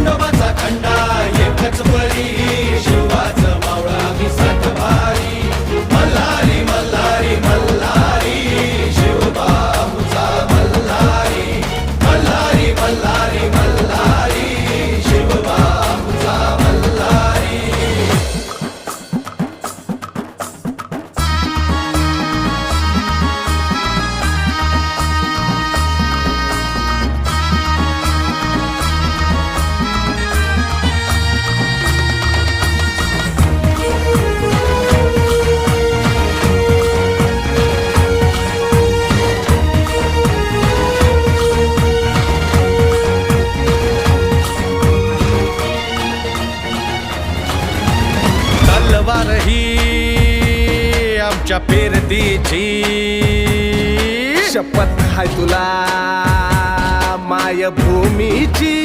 खंडोबाचा खंडा एकच बळी शिवाचं मावळा मी सात भारी मल्हारी मल्हारी मल्हारी शिवबाबूचा मल्हारी मल्हारी मल्हारी मल्हारी शिवबाबूचा मल्हारी. तलवार ही आमच्या पेरतीची शपथ हाय तुला मायभूमीची.